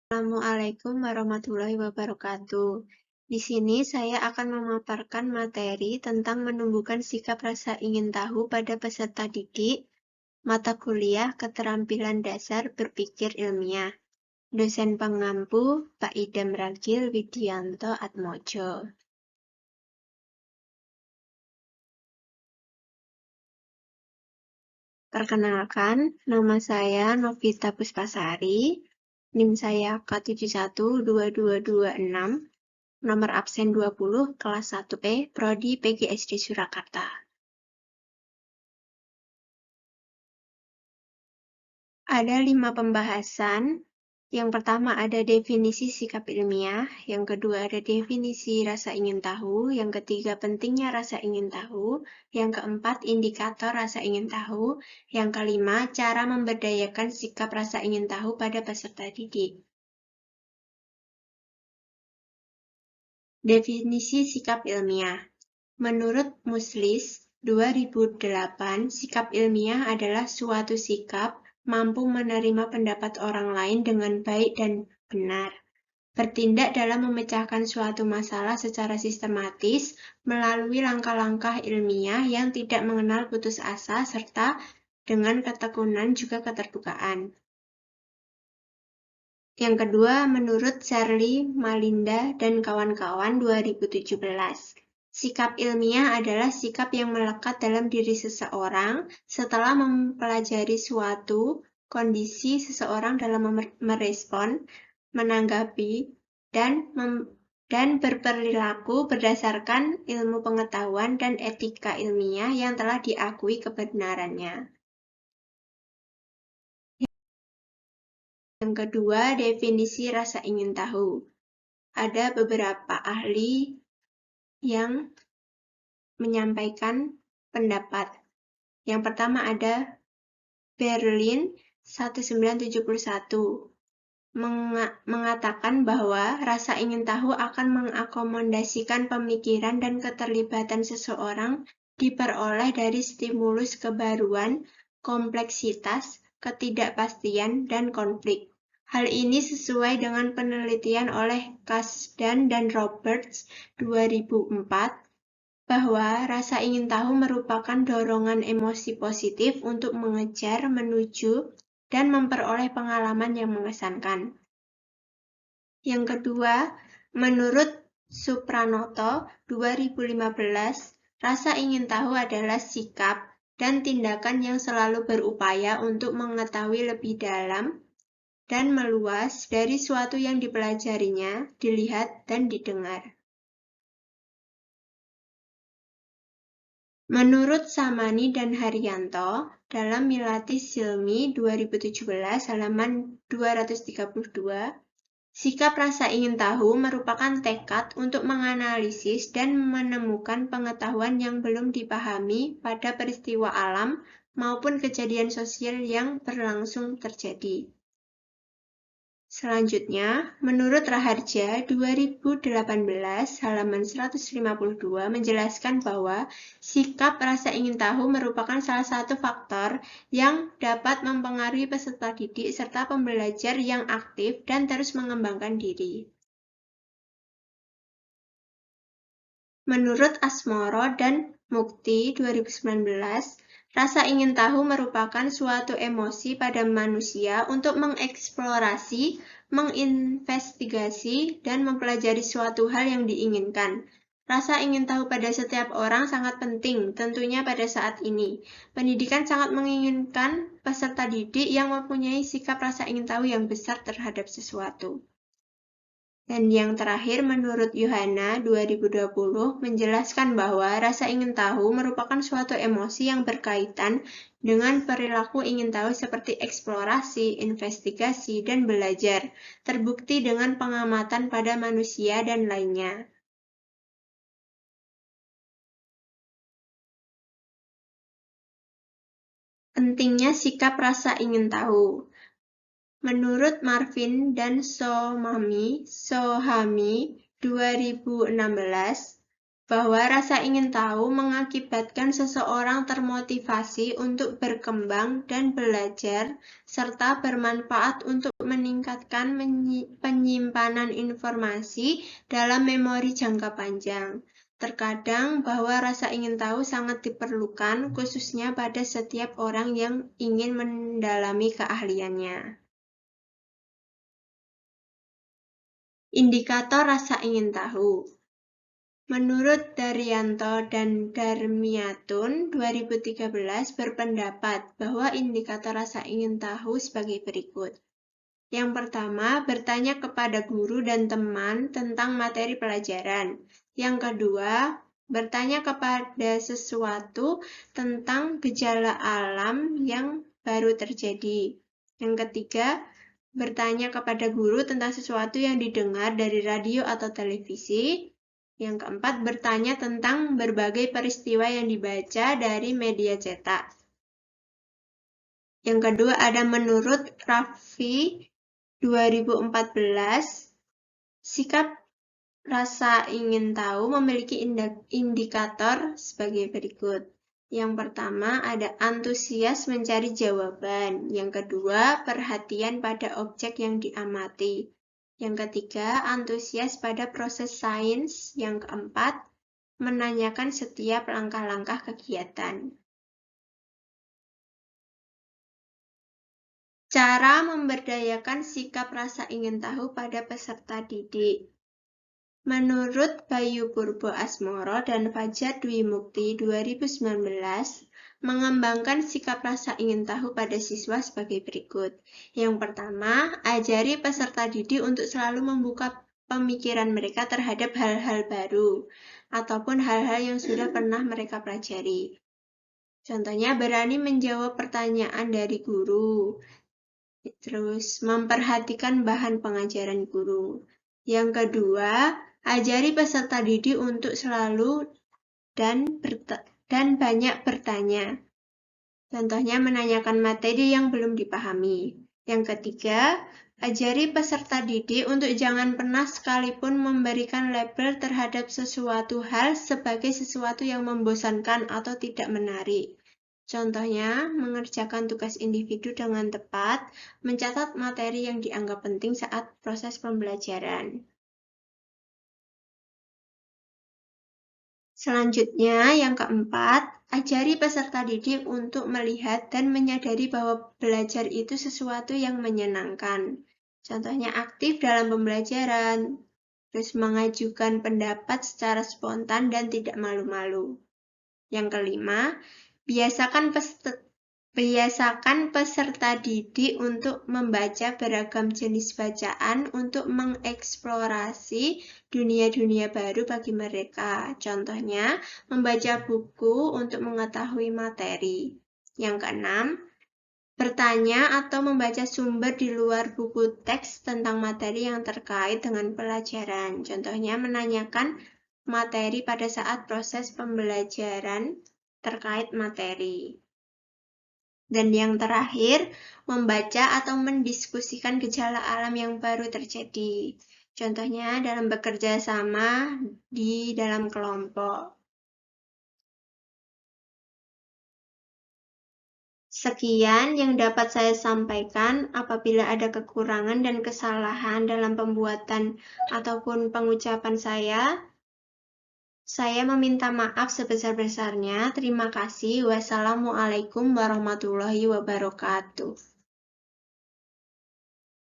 Assalamualaikum warahmatullahi wabarakatuh. Di sini saya akan memaparkan materi tentang menumbuhkan sikap rasa ingin tahu pada peserta didik, mata kuliah Keterampilan Dasar Berpikir Ilmiah. Dosen pengampu Pak Idam Ragil Widianto Atmojo. Perkenalkan, nama saya Novita Puspasari, NIM saya K712226, nomor absen 20, kelas 1E, Prodi PGSD Surakarta. Ada 5 pembahasan. Yang pertama ada definisi sikap ilmiah, yang kedua ada definisi rasa ingin tahu, yang ketiga pentingnya rasa ingin tahu, yang keempat indikator rasa ingin tahu, yang kelima cara memberdayakan sikap rasa ingin tahu pada peserta didik. Definisi sikap ilmiah. Menurut Muslis 2008, sikap ilmiah adalah suatu sikap mampu menerima pendapat orang lain dengan baik dan benar, bertindak dalam memecahkan suatu masalah secara sistematis melalui langkah-langkah ilmiah yang tidak mengenal putus asa serta dengan ketekunan juga keterbukaan. Yang kedua, menurut Charlie Malinda dan kawan-kawan 2017, sikap ilmiah adalah sikap yang melekat dalam diri seseorang setelah mempelajari suatu kondisi seseorang dalam merespon, menanggapi, dan berperilaku berdasarkan ilmu pengetahuan dan etika ilmiah yang telah diakui kebenarannya. Yang kedua, definisi rasa ingin tahu. Ada beberapa ahli yang menyampaikan pendapat. Yang pertama ada Berlin 1971 mengatakan bahwa rasa ingin tahu akan mengakomodasikan pemikiran dan keterlibatan seseorang diperoleh dari stimulus kebaruan, kompleksitas, ketidakpastian, dan konflik. Hal ini sesuai dengan penelitian oleh Kasdan dan Roberts 2004 bahwa rasa ingin tahu merupakan dorongan emosi positif untuk mengejar, menuju, dan memperoleh pengalaman yang mengesankan. Yang kedua, menurut Supranoto 2015, rasa ingin tahu adalah sikap dan tindakan yang selalu berupaya untuk mengetahui lebih dalam dan meluas dari suatu yang dipelajarinya, dilihat, dan didengar. Menurut Samani dan Haryanto, dalam Milati Silmi 2017 halaman 232, sikap rasa ingin tahu merupakan tekad untuk menganalisis dan menemukan pengetahuan yang belum dipahami pada peristiwa alam maupun kejadian sosial yang berlangsung terjadi. Selanjutnya, menurut Raharja 2018 halaman 152 menjelaskan bahwa sikap rasa ingin tahu merupakan salah satu faktor yang dapat mempengaruhi peserta didik serta pembelajar yang aktif dan terus mengembangkan diri. Menurut Asmoro dan Mukti 2019, rasa ingin tahu merupakan suatu emosi pada manusia untuk mengeksplorasi, menginvestigasi, dan mempelajari suatu hal yang diinginkan. Rasa ingin tahu pada setiap orang sangat penting, tentunya pada saat ini. Pendidikan sangat menginginkan peserta didik yang mempunyai sikap rasa ingin tahu yang besar terhadap sesuatu. Dan yang terakhir, menurut Yohana 2020 menjelaskan bahwa rasa ingin tahu merupakan suatu emosi yang berkaitan dengan perilaku ingin tahu seperti eksplorasi, investigasi, dan belajar, terbukti dengan pengamatan pada manusia dan lainnya. Pentingnya sikap rasa ingin tahu. Menurut Marvin dan Sohami 2016, bahwa rasa ingin tahu mengakibatkan seseorang termotivasi untuk berkembang dan belajar, serta bermanfaat untuk meningkatkan penyimpanan informasi dalam memori jangka panjang. Terkadang bahwa rasa ingin tahu sangat diperlukan, khususnya pada setiap orang yang ingin mendalami keahliannya. Indikator rasa ingin tahu. Menurut Daryanto dan Darmiatun 2013 berpendapat bahwa indikator rasa ingin tahu sebagai berikut. Yang pertama, bertanya kepada guru dan teman tentang materi pelajaran. Yang kedua, bertanya kepada sesuatu tentang gejala alam yang baru terjadi. Yang ketiga, bertanya kepada guru tentang sesuatu yang didengar dari radio atau televisi. Yang keempat, bertanya tentang berbagai peristiwa yang dibaca dari media cetak. Yang kedua ada menurut Raffi 2014, sikap rasa ingin tahu memiliki indikator sebagai berikut. Yang pertama ada antusias mencari jawaban. Yang kedua, perhatian pada objek yang diamati. Yang ketiga, antusias pada proses sains. Yang keempat, menanyakan setiap langkah-langkah kegiatan. Cara memberdayakan sikap rasa ingin tahu pada peserta didik. Menurut Bayu Purbo Asmoro dan Fajar Dwi Mukti 2019, mengembangkan sikap rasa ingin tahu pada siswa sebagai berikut. Yang pertama, ajari peserta didik untuk selalu membuka pemikiran mereka terhadap hal-hal baru ataupun hal-hal yang sudah pernah mereka pelajari. Contohnya, berani menjawab pertanyaan dari guru. Terus, memperhatikan bahan pengajaran guru. Yang kedua, ajari peserta didik untuk selalu dan banyak bertanya. Contohnya, menanyakan materi yang belum dipahami. Yang ketiga, ajari peserta didik untuk jangan pernah sekalipun memberikan label terhadap sesuatu hal sebagai sesuatu yang membosankan atau tidak menarik. Contohnya, mengerjakan tugas individu dengan tepat, mencatat materi yang dianggap penting saat proses pembelajaran. Selanjutnya, yang keempat, ajari peserta didik untuk melihat dan menyadari bahwa belajar itu sesuatu yang menyenangkan. Contohnya aktif dalam pembelajaran, terus mengajukan pendapat secara spontan dan tidak malu-malu. Yang kelima, biasakan peserta didik untuk membaca beragam jenis bacaan untuk mengeksplorasi dunia-dunia baru bagi mereka. Contohnya, membaca buku untuk mengetahui materi. Yang keenam, bertanya atau membaca sumber di luar buku teks tentang materi yang terkait dengan pelajaran. Contohnya, menanyakan materi pada saat proses pembelajaran terkait materi. Dan yang terakhir, membaca atau mendiskusikan gejala alam yang baru terjadi. Contohnya dalam bekerja sama di dalam kelompok. Sekian yang dapat saya sampaikan. Apabila ada kekurangan dan kesalahan dalam pembuatan ataupun pengucapan saya meminta maaf sebesar-besarnya. Terima kasih. Wassalamualaikum warahmatullahi wabarakatuh.